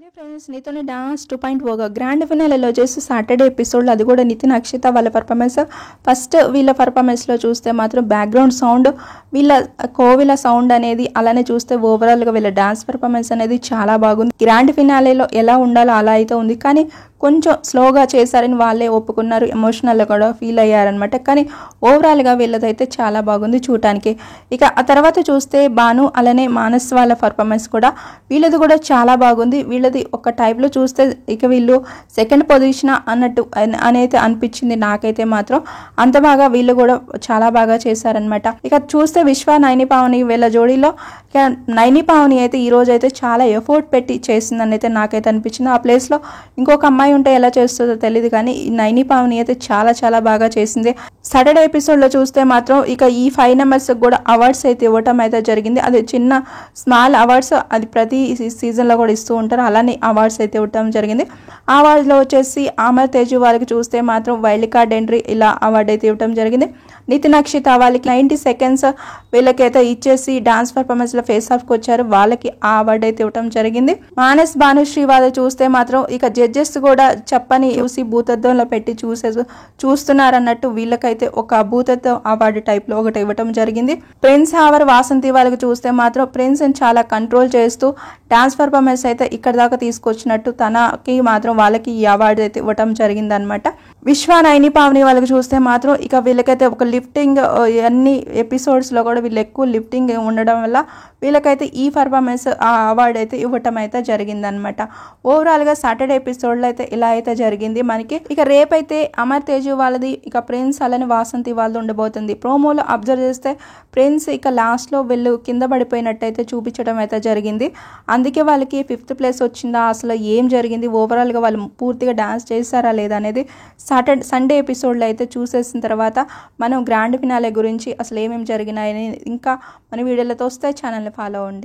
Hi friends, నీతోనే dance 2.0 grand ఫినాలేలో వచ్చేసి Saturday ఎపిసోడ్లో అది కూడా నితిన్ అక్షిత వాళ్ళ పర్ఫార్మెన్స్. ఫస్ట్ వీళ్ళ పర్ఫార్మెన్స్లో చూస్తే మాత్రం బ్యాక్గ్రౌండ్ సౌండ్, వీళ్ళ కోవిల సౌండ్ అనేది, అలానే చూస్తే ఓవరాల్గా వీళ్ళ డాన్స్ పర్ఫార్మెన్స్ అనేది చాలా బాగుంది. గ్రాండ్ ఫినాలేలో ఎలా ఉండాలో అలా అయితే ఉంది, కానీ కొంచెం స్లోగా చేశారని వాళ్ళే ఒప్పుకున్నారు. ఎమోషనల్గా కూడా ఫీల్ అయ్యారనమాట. కానీ ఓవరాల్గా వీళ్ళదైతే చాలా బాగుంది చూడటానికి. ఇక ఆ తర్వాత చూస్తే భాను అలానే మానస్ వాళ్ళ పర్ఫార్మెన్స్ కూడా, వీళ్ళది కూడా చాలా బాగుంది. వీళ్ళది ఒక టైప్లో చూస్తే ఇక వీళ్ళు సెకండ్ పొజిషన్ అన్నట్టు అనేది అనిపించింది నాకైతే మాత్రం. అంత బాగా వీళ్ళు కూడా చాలా బాగా చేశారనమాట. ఇక చూస్తే విశ్వ నైని పావని వీళ్ళ జోడీలో నైని పావని అయితే ఈ రోజు అయితే చాలా ఎఫర్ట్ పెట్టి చేసిందని అయితే నాకైతే అనిపించింది. ఆ ప్లేస్లో ఇంకొక అమ్మాయి ఉంటే ఎలా చేస్తుందో తెలియదు, కానీ నైని పావని అయితే చాలా చాలా బాగా చేసింది. సాటర్డే ఎపిసోడ్లో చూస్తే మాత్రం ఇక ఈ 5 మెంబర్స్ కూడా అవార్డ్స్ అయితే ఇవ్వటం అయితే జరిగింది. అది చిన్న స్మాల్ అవార్డ్స్, అది ప్రతి సీజన్లో కూడా ఇస్తూ ఉంటారు. అలానే అవార్డ్స్ అయితే ఇవ్వటం జరిగింది. ఆ అవార్డులో వచ్చేసి అమర్ తేజు వాళ్ళకి చూస్తే మాత్రం వైల్డ్ కార్డ్ ఎంట్రీ ఇలా అవార్డు అయితే ఇవ్వటం జరిగింది. నితిన్ అక్షిత వాళ్ళకి 90 సెకండ్స్ వీళ్ళకైతే ఇచ్చేసి డాన్స్ పర్ఫార్మెన్స్లో ఫేస్ ఆఫ్కి వచ్చారు, వాళ్ళకి ఆ అవార్డు అయితే ఇవ్వటం జరిగింది. మానస్ భానుశ్రీ వాళ్ళు చూస్తే మాత్రం ఇక జడ్జెస్ కూడా చెప్పని చూసి భూతత్వంలో పెట్టి చూస్తున్నారన్నట్టు వీళ్ళకైతే ఒక భూతత్వం అవార్డు టైప్లో ఒకటి ఇవ్వటం జరిగింది. ప్రిన్స్ హావర్ వాసంతి వాళ్ళకి చూస్తే మాత్రం ప్రిన్స్ చాలా కంట్రోల్ చేస్తూ డాన్స్ పర్ఫార్మెన్స్ అయితే ఇక్కడ దాకా తీసుకొచ్చినట్టు తనకి మాత్రం వాళ్ళకి ఈ అవార్డు అయితే ఇవ్వటం జరిగింది అనమాట. విశ్వ నైని పావని వాళ్ళకి చూస్తే మాత్రం ఇక వీళ్ళకైతే ఒక లిఫ్టింగ్, అన్ని ఎపిసోడ్స్లో కూడా వీళ్ళు ఎక్కువ లిఫ్టింగ్ ఉండడం వల్ల వీళ్ళకైతే ఈ పర్ఫార్మెన్స్ ఆ అవార్డు అయితే ఇవ్వటం అయితే జరిగిందనమాట. ఓవరాల్గా సాటర్డే ఎపిసోడ్లో అయితే ఇలా అయితే జరిగింది మనకి. ఇక రేపైతే అమర్ తేజు వాళ్ళది, ఇక ప్రిన్స్ అలానే వాసంతి వాళ్ళది ఉండబోతుంది. ప్రోమోలో అబ్జర్వ్ చేస్తే ప్రిన్స్ ఇక లాస్ట్లో వీళ్ళు కింద పడిపోయినట్టయితే చూపించడం అయితే జరిగింది. అందుకే వాళ్ళకి 5th ప్లేస్ వచ్చిందా, అసలు ఏం జరిగింది, ఓవరాల్గా వాళ్ళు పూర్తిగా డాన్స్ చేశారా లేదా అనేది సండే ఎపిసోడ్లో అయితే చూసేసిన తర్వాత మనం గ్రాండ్ ఫినాలే గురించి అసలు ఏమేమి జరిగినాయని ఇంకా మన వీడియోలతో వస్తే ఛానల్ని ఫాలో అవ్వండి.